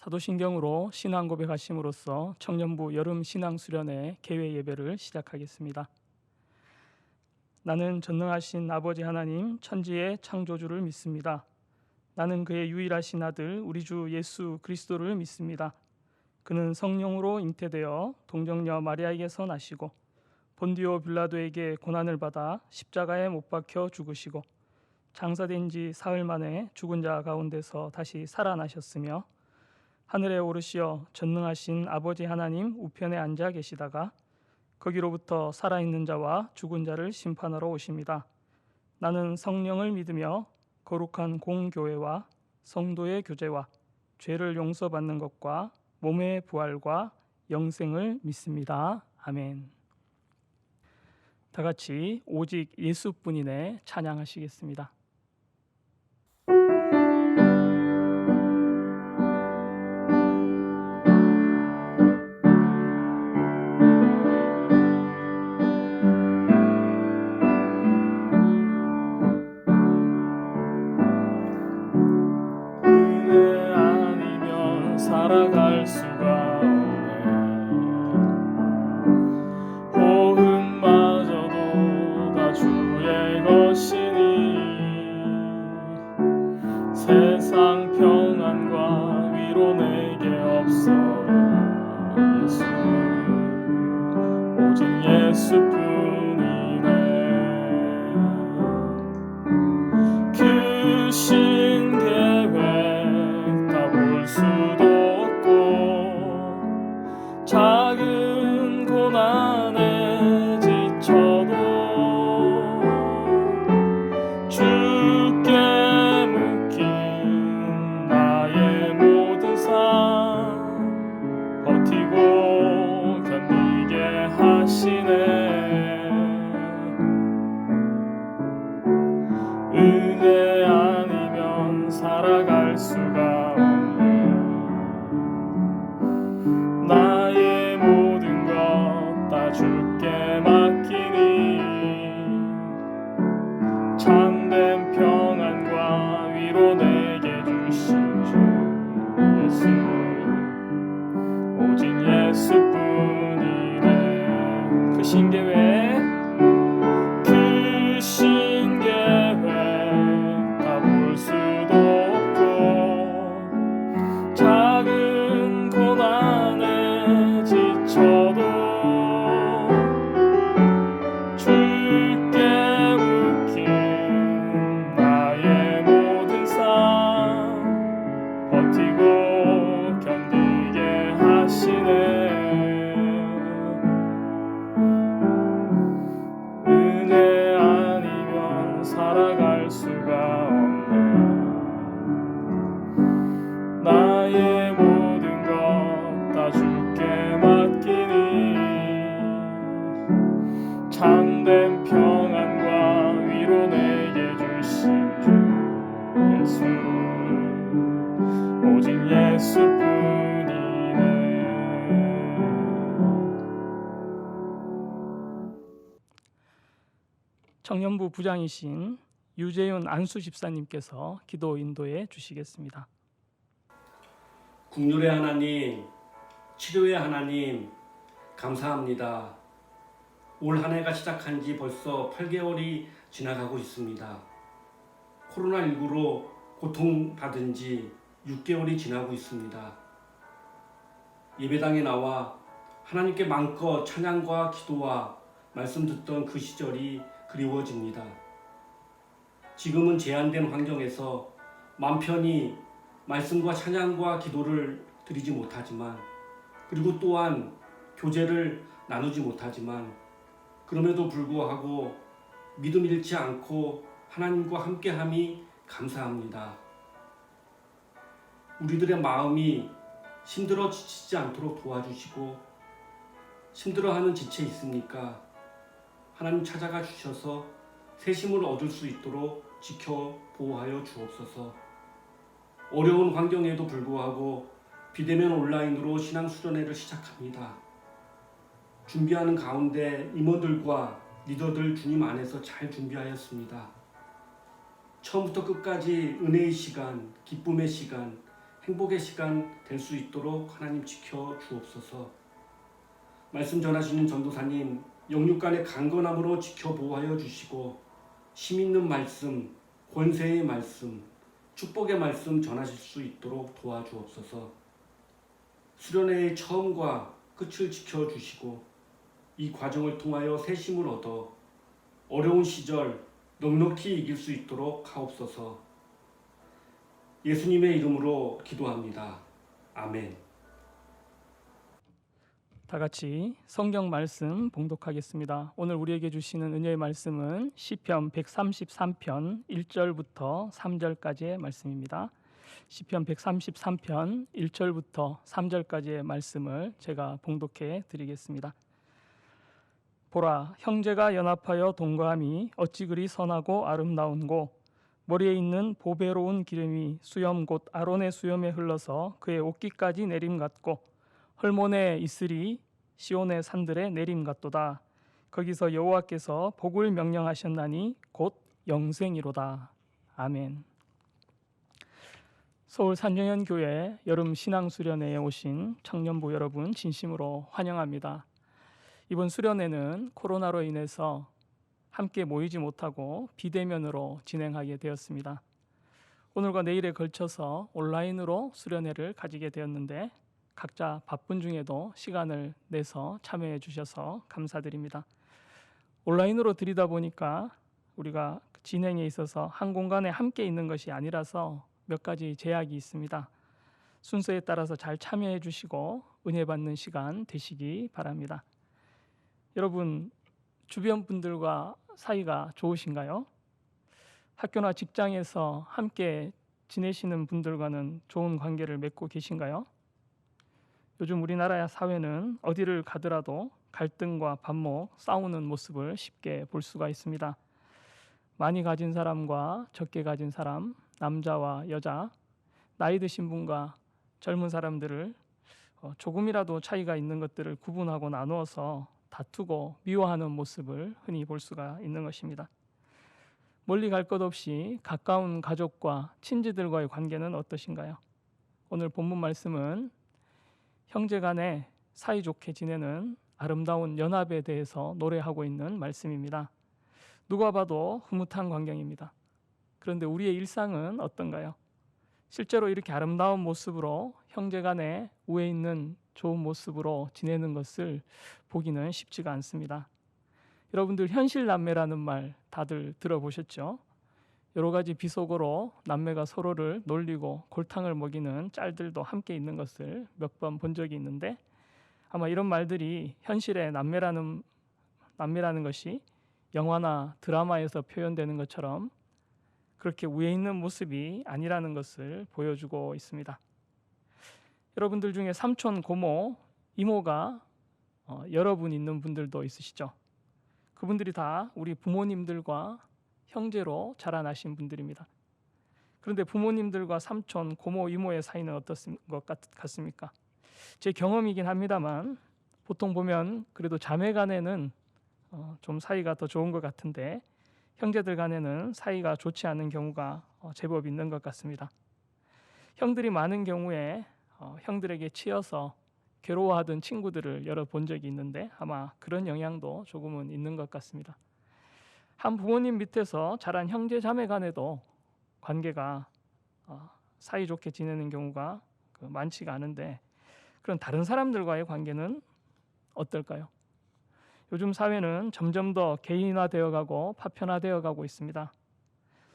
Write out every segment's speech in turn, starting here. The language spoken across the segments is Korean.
사도신경으로 신앙 고백하심으로써 청년부 여름 신앙 수련회 개회 예배를 시작하겠습니다. 나는 전능하신 아버지 하나님 천지의 창조주를 믿습니다. 나는 그의 유일하신 아들 우리 주 예수 그리스도를 믿습니다. 그는 성령으로 잉태되어 동정녀 마리아에게서 나시고 본디오 빌라도에게 고난을 받아 십자가에 못 박혀 죽으시고 장사된 지 사흘 만에 죽은 자 가운데서 다시 살아나셨으며 하늘에 오르시어 전능하신 아버지 하나님 우편에 앉아 계시다가 거기로부터 살아있는 자와 죽은 자를 심판하러 오십니다. 나는 성령을 믿으며 거룩한 공교회와 성도의 교제와 죄를 용서받는 것과 몸의 부활과 영생을 믿습니다. 아멘. 다 같이 오직 예수뿐이네 찬양하시겠습니다. 은혜 아니면 살아갈 수가 없네. 호흡마저도 다 주의 것이니 세상 평안과 위로 내게 없어. 예수 오직 예수뿐이네. 그 신계획 다 볼 수도 없고 작은 고난에 지쳐도 주께 묶인 나의 모든 삶 버티고 견디게 하시네. 은혜 아니면 살아갈 수가 없네. 나의 모든 것 다 주께 맡기니 참된 평안과 위로 내게 주신 주 예수 오직 예수뿐이네. 그 신계획 다 볼 수도 없고 작은 고난에 지쳐도 주께 묶인 나의 모든 삶 버티고 견디게 하시네. 은혜 아니면 살아갈 수가 없네. 나의 모든 것 다 주께 맡기니 참된 평안과 위로 내게 주신 주 예수 오직 예수뿐이네. 청년부 부장이신 유재윤 안수 집사님께서 기도 인도해 주시겠습니다. 국률의 하나님, 치료의 하나님, 감사합니다. 올 한 해가 시작한 지 벌써 8개월이 지나가고 있습니다. 코로나19로 고통받은 지 6개월이 지나고 있습니다. 예배당에 나와 하나님께 마음껏 찬양과 기도와 말씀 듣던 그 시절이 그리워집니다. 지금은 제한된 환경에서 마음 편히 말씀과 찬양과 기도를 드리지 못하지만 그리고 또한 교제를 나누지 못하지만 그럼에도 불구하고 믿음 잃지 않고 하나님과 함께함이 감사합니다. 우리들의 마음이 힘들어 지치지 않도록 도와주시고 힘들어하는 지체 있습니까? 하나님 찾아가 주셔서 새 힘을 얻을 수 있도록 지켜 보호하여 주옵소서. 어려운 환경에도 불구하고 비대면 온라인으로 신앙 수련회를 시작합니다. 준비하는 가운데 임원들과 리더들 주님 안에서 잘 준비하였습니다. 처음부터 끝까지 은혜의 시간, 기쁨의 시간, 행복의 시간 될 수 있도록 하나님 지켜 주옵소서. 말씀 전하시는 전도사님 영육간의 강건함으로 지켜 보호하여 주시고 힘 있는 말씀, 권세의 말씀, 축복의 말씀 전하실 수 있도록 도와주옵소서. 수련회의 처음과 끝을 지켜주시고 이 과정을 통하여 새 힘을 얻어 어려운 시절 넉넉히 이길 수 있도록 하옵소서. 예수님의 이름으로 기도합니다. 아멘. 다 같이 성경 말씀 봉독하겠습니다. 오늘 우리에게 주시는 은혜의 말씀은 시편 133편 1절부터 3절까지의 말씀입니다. 시편 133편 1절부터 3절까지의 말씀을 제가 봉독해 드리겠습니다. 보라, 형제가 연합하여 동거함이 어찌 그리 선하고 아름다운고, 머리에 있는 보배로운 기름이 수염 곧 아론의 수염에 흘러서 그의 옷깃까지 내림 같고, 헐몬에 있으리 시온의 산들에 내림 같도다. 거기서 여호와께서 복을 명령하셨나니 곧 영생이로다. 아멘. 서울 산정현 교회 여름 신앙 수련회에 오신 청년부 여러분 진심으로 환영합니다. 이번 수련회는 코로나로 인해서 함께 모이지 못하고 비대면으로 진행하게 되었습니다. 오늘과 내일에 걸쳐서 온라인으로 수련회를 가지게 되었는데 각자 바쁜 중에도 시간을 내서 참여해 주셔서 감사드립니다. 온라인으로 드리다 보니까 우리가 진행에 있어서 한 공간에 함께 있는 것이 아니라서 몇 가지 제약이 있습니다. 순서에 따라서 잘 참여해 주시고 은혜 받는 시간 되시기 바랍니다. 여러분, 주변 분들과 사이가 좋으신가요? 학교나 직장에서 함께 지내시는 분들과는 좋은 관계를 맺고 계신가요? 요즘 우리나라 사회는 어디를 가더라도 갈등과 반목, 싸우는 모습을 쉽게 볼 수가 있습니다. 많이 가진 사람과 적게 가진 사람, 남자와 여자, 나이 드신 분과 젊은 사람들을 조금이라도 차이가 있는 것들을 구분하고 나누어서 다투고 미워하는 모습을 흔히 볼 수가 있는 것입니다. 멀리 갈 것 없이 가까운 가족과 친지들과의 관계는 어떠신가요? 오늘 본문 말씀은 형제간에 사이좋게 지내는 아름다운 연합에 대해서 노래하고 있는 말씀입니다. 누가 봐도 흐뭇한 광경입니다. 그런데 우리의 일상은 어떤가요? 실제로 이렇게 아름다운 모습으로 형제간에 우애 있는 좋은 모습으로 지내는 것을 보기는 쉽지가 않습니다. 여러분들 현실남매라는 말 다들 들어보셨죠? 여러 가지 비속어로 남매가 서로를 놀리고 골탕을 먹이는 짤들도 함께 있는 것을 몇 번 본 적이 있는데, 아마 이런 말들이 현실의 남매라는 것이 영화나 드라마에서 표현되는 것처럼 그렇게 우애 있는 모습이 아니라는 것을 보여주고 있습니다. 여러분들 중에 삼촌, 고모, 이모가 여러분 있는 분들도 있으시죠? 그분들이 다 우리 부모님들과 형제로 자라나신 분들입니다. 그런데 부모님들과 삼촌, 고모, 이모의 사이는 어떤 것 같습니까? 제 경험이긴 합니다만 보통 보면 그래도 자매 간에는 좀 사이가 더 좋은 것 같은데 형제들 간에는 사이가 좋지 않은 경우가 제법 있는 것 같습니다. 형들이 많은 경우에 형들에게 치여서 괴로워하던 친구들을 여러 본 적이 있는데 아마 그런 영향도 조금은 있는 것 같습니다. 한 부모님 밑에서 자란 형제 자매 간에도 관계가 사이좋게 지내는 경우가 많지가 않은데, 그런 다른 사람들과의 관계는 어떨까요? 요즘 사회는 점점 더 개인화되어 가고 파편화되어 가고 있습니다.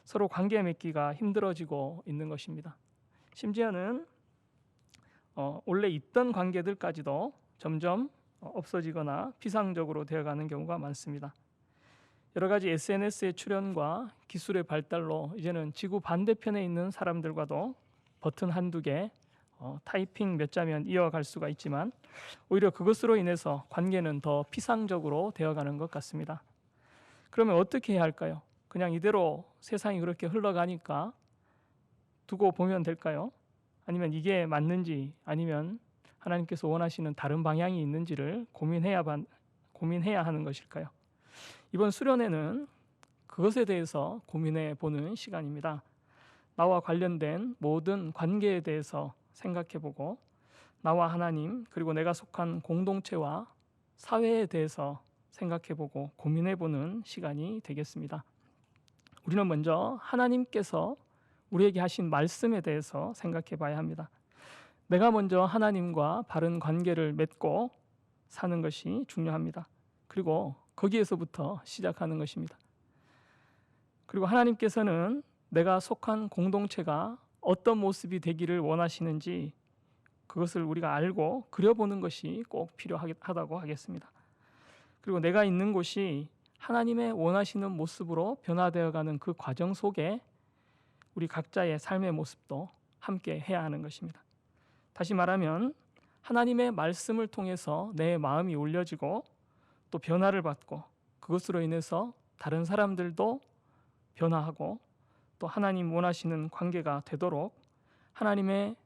서로 관계 맺기가 힘들어지고 있는 것입니다. 심지어는 원래 있던 관계들까지도 점점 없어지거나 비상적으로 되어가는 경우가 많습니다. 여러 가지 SNS의 출현과 기술의 발달로 이제는 지구 반대편에 있는 사람들과도 버튼 한두 개 타이핑 몇 자면 이어갈 수가 있지만 오히려 그것으로 인해서 관계는 더 피상적으로 되어가는 것 같습니다. 그러면 어떻게 해야 할까요? 그냥 이대로 세상이 그렇게 흘러가니까 두고 보면 될까요? 아니면 이게 맞는지, 아니면 하나님께서 원하시는 다른 방향이 있는지를 고민해야 하는 것일까요? 이번 수련회는 그것에 대해서 고민해 보는 시간입니다. 나와 관련된 모든 관계에 대해서 생각해보고 나와 하나님 그리고 내가 속한 공동체와 사회에 대해서 생각해보고 고민해보는 시간이 되겠습니다. 우리는 먼저 하나님께서 우리에게 하신 말씀에 대해서 생각해봐야 합니다. 내가 먼저 하나님과 바른 관계를 맺고 사는 것이 중요합니다. 그리고 거기에서부터 시작하는 것입니다. 그리고 하나님께서는 내가 속한 공동체가 어떤 모습이 되기를 원하시는지 그것을 우리가 알고 그려보는 것이 꼭 필요하다고 하겠습니다. 그리고 내가 있는 곳이 하나님의 원하시는 모습으로 변화되어가는 그 과정 속에 우리 각자의 삶의 모습도 함께 해야 하는 것입니다. 다시 말하면 하나님의 말씀을 통해서 내 마음이 올려지고 또 변화를 받고 그것으로 인해서 다른 사람들도 변화하고 또 하나님 원하시는 관계가 되도록 하나님의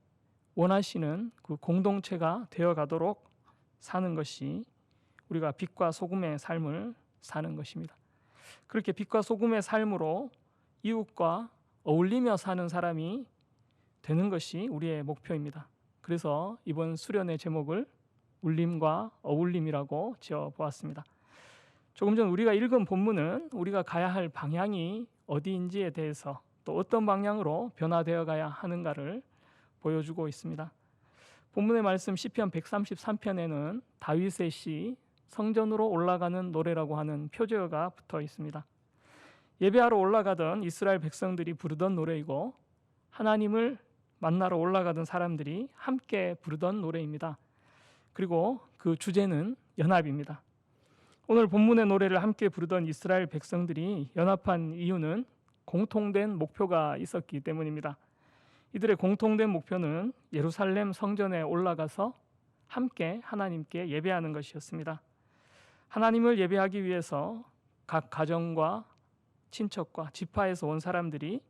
원하시는 그 공동체가 되어가도록 사는 것이 우리가 빛과 소금의 삶을 사는 것입니다. 그렇게 빛과 소금의 삶으로 이웃과 어울리며 사는 사람이 되는 것이 우리의 목표입니다. 그래서 이번 수련의 제목을 울림과 어울림이라고 지어보았습니다. 조금 전 우리가 읽은 본문은 우리가 가야 할 방향이 어디인지에 대해서 또 어떤 방향으로 변화되어 가야 하는가를 보여주고 있습니다. 본문의 말씀 시편 133편에는 다윗의 시 성전으로 올라가는 노래라고 하는 표제어가 붙어 있습니다. 예배하러 올라가던 이스라엘 백성들이 부르던 노래이고 하나님을 만나러 올라가던 사람들이 함께 부르던 노래입니다. 그리고 그 주제는 연합입니다. 오늘 본문의 노래를 함께 부르던 이스라엘 백성들이 연합한 이유는 공통된 목표가 있었기 때문입니다. 이들의 공통된 목표는 예루살렘 성전에 올라가서 함께 하나님께 예배하는 것이었습니다. 하나님을 예배하기 위해서 각 가정과 친척과 지파에서 온 사람들이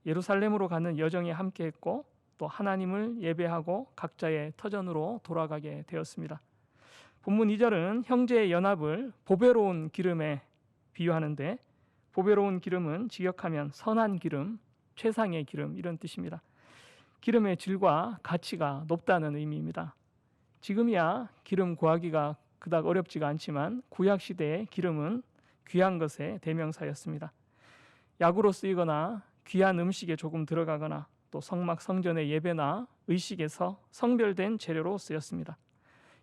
예루살렘으로 가는 여정에 함께했고 또 하나님을 예배하고 각자의 터전으로 돌아가게 되었습니다. 본문 2절은 형제의 연합을 보배로운 기름에 비유하는데 보배로운 기름은 직역하면 선한 기름, 최상의 기름 이런 뜻입니다. 기름의 질과 가치가 높다는 의미입니다. 지금이야 기름 구하기가 그닥 어렵지가 않지만 구약 시대의 기름은 귀한 것의 대명사였습니다. 약으로 쓰이거나 귀한 음식에 조금 들어가거나 또 성막 성전의 예배나 의식에서 성별된 재료로 쓰였습니다.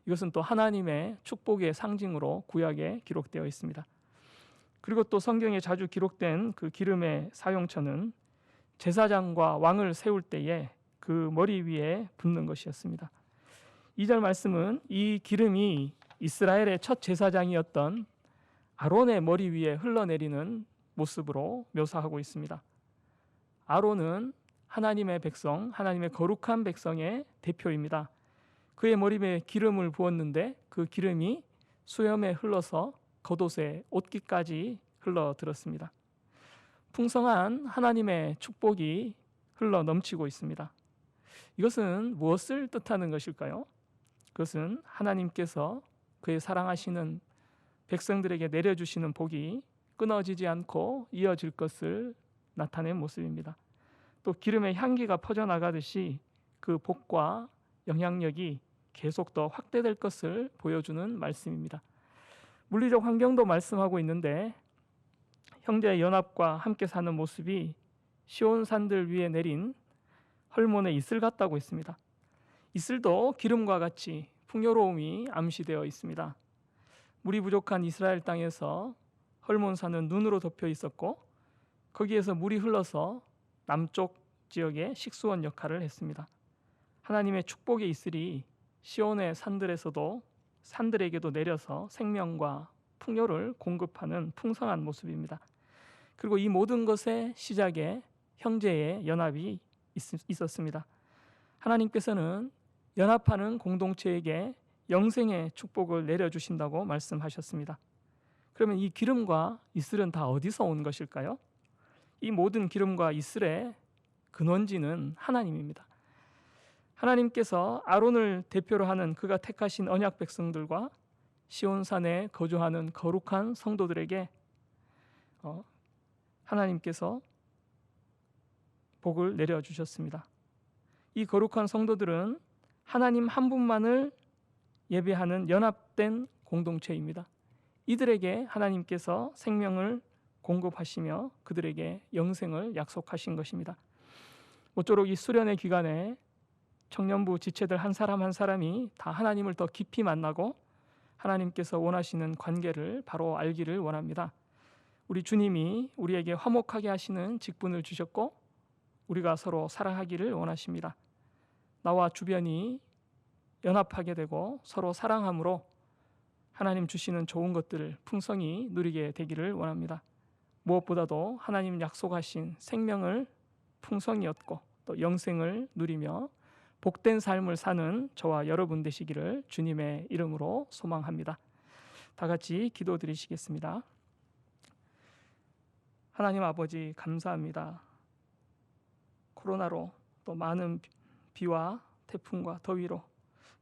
이것은 또 하나님의 축복의 상징으로 구약에 기록되어 있습니다. 그리고 또 성경에 자주 기록된 그 기름의 사용처는 제사장과 왕을 세울 때에 그 머리 위에 붓는 것이었습니다. 2절 말씀은 이 기름이 이스라엘의 첫 제사장이었던 아론의 머리 위에 흘러내리는 모습으로 묘사하고 있습니다. 아론은 하나님의 백성, 하나님의 거룩한 백성의 대표입니다. 그의 머리 위에 기름을 부었는데 그 기름이 수염에 흘러서 겉옷에 옷깃까지 흘러들었습니다. 풍성한 하나님의 축복이 흘러 넘치고 있습니다. 이것은 무엇을 뜻하는 것일까요? 그것은 하나님께서 그의 사랑하시는 백성들에게 내려주시는 복이 끊어지지 않고 이어질 것을 나타낸 모습입니다. 또 기름의 향기가 퍼져나가듯이 그 복과 영향력이 계속 더 확대될 것을 보여주는 말씀입니다. 물리적 환경도 말씀하고 있는데 형제의 연합과 함께 사는 모습이 시온산들 위에 내린 헐몬의 이슬 같다고 했습니다. 이슬도 기름과 같이 풍요로움이 암시되어 있습니다. 물이 부족한 이스라엘 땅에서 헐몬산은 눈으로 덮여 있었고 거기에서 물이 흘러서 남쪽 지역의 식수원 역할을 했습니다. 하나님의 축복의 이슬이 시온의 산들에서도 산들에게도 내려서 생명과 풍요를 공급하는 풍성한 모습입니다. 그리고 이 모든 것의 시작에 형제의 연합이 있었습니다. 하나님께서는 연합하는 공동체에게 영생의 축복을 내려주신다고 말씀하셨습니다. 그러면 이 기름과 이슬은 다 어디서 온 것일까요? 이 모든 기름과 이슬의 근원지는 하나님입니다. 하나님께서 아론을 대표로 하는 그가 택하신 언약 백성들과 시온산에 거주하는 거룩한 성도들에게 하나님께서 복을 내려주셨습니다. 이 거룩한 성도들은 하나님 한 분만을 예배하는 연합된 공동체입니다. 이들에게 하나님께서 생명을 공급하시며 그들에게 영생을 약속하신 것입니다. 모쪼록 이 수련의 기간에 청년부 지체들 한 사람 한 사람이 다 하나님을 더 깊이 만나고 하나님께서 원하시는 관계를 바로 알기를 원합니다. 우리 주님이 우리에게 화목하게 하시는 직분을 주셨고 우리가 서로 사랑하기를 원하십니다. 나와 주변이 연합하게 되고 서로 사랑함으로 하나님 주시는 좋은 것들을 풍성히 누리게 되기를 원합니다. 무엇보다도 하나님 약속하신 생명을 풍성히 얻고 또 영생을 누리며 복된 삶을 사는 저와 여러분 되시기를 주님의 이름으로 소망합니다. 다 같이 기도드리시겠습니다. 하나님 아버지 감사합니다. 코로나로 또 많은 비와 태풍과 더위로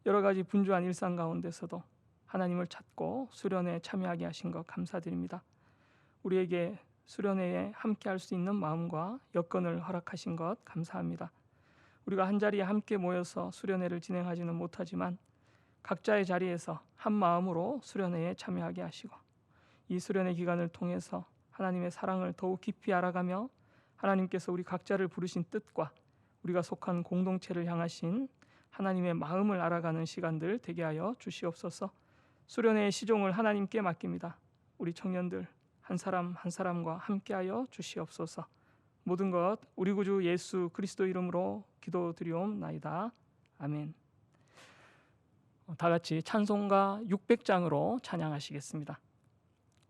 여러 가지 분주한 일상 가운데서도 하나님을 찾고 수련회에 참여하게 하신 것 감사드립니다. 우리에게 수련회에 함께할 수 있는 마음과 여건을 허락하신 것 감사합니다. 우리가 한자리에 함께 모여서 수련회를 진행하지는 못하지만 각자의 자리에서 한 마음으로 수련회에 참여하게 하시고 이 수련회 기간을 통해서 하나님의 사랑을 더욱 깊이 알아가며 하나님께서 우리 각자를 부르신 뜻과 우리가 속한 공동체를 향하신 하나님의 마음을 알아가는 시간들 되게 하여 주시옵소서. 수련회의 시종을 하나님께 맡깁니다. 우리 청년들 한 사람 한 사람과 함께하여 주시옵소서. 모든 것 우리 구주 예수 그리스도 이름으로 기도드리옵나이다. 아멘. 다 같이 찬송가 600장으로 찬양하시겠습니다.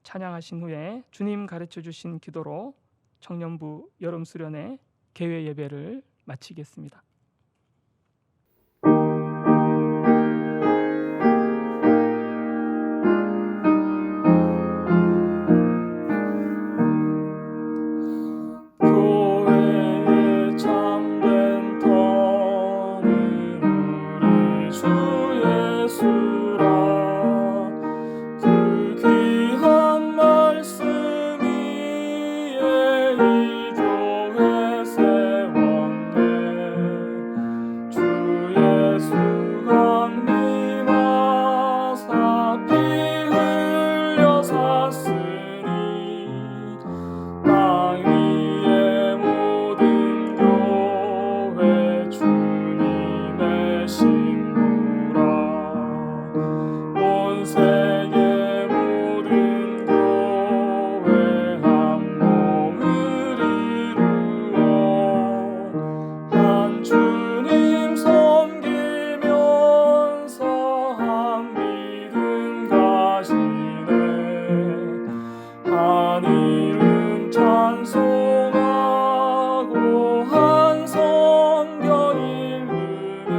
찬양하신 후에 주님 가르쳐 주신 기도로 청년부 여름 수련회 개회 예배를 마치겠습니다. 교회의 참된 터는 우리 주 예수라. 그 귀한 말씀 위에 이 교회 세웠네. 주 예수 강림하사 피 흘려 샀으니 땅 위의 모든 교회 주님의 신부라. 온 세계 모든 교회 한 몸을 이루어 한 주님 섬기면서 한 믿음 가지네. 한 이름 찬송하고 한 성경 읽으며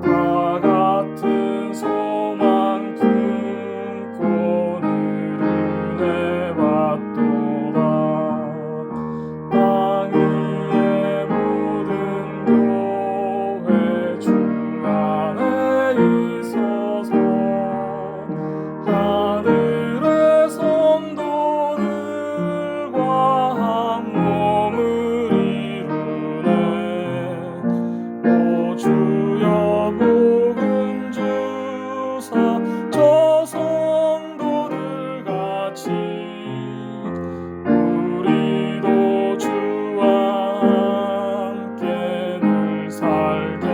다 같은 소망 품고 늘 은혜 받도다. 땅 위의 모든 교회 주 안에 있어서 하늘의 성도들과 한 몸을 이루네. 오 주여 복음 주사 저 성도들 같이 우리도 주와 함께 늘 살게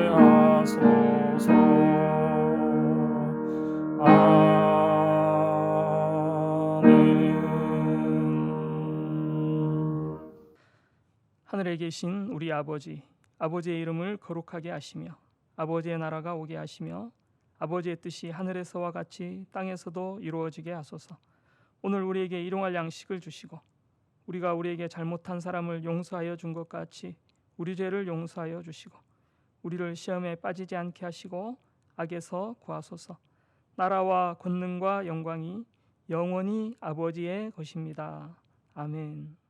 하소서. 아멘. 하늘에 계신 우리 아버지, 아버지의 이름을 거룩하게 하시며 아버지의 나라가 오게 하시며 아버지의 뜻이 하늘에서와 같이 땅에서도 이루어지게 하소서. 오늘 우리에게 일용할 양식을 주시고 우리가 우리에게 잘못한 사람을 용서하여 준 것 같이 우리 죄를 용서하여 주시고 우리를 시험에 빠지지 않게 하시고 악에서 구하소서. 나라와 권능과 영광이 영원히 아버지의 것입니다. 아멘.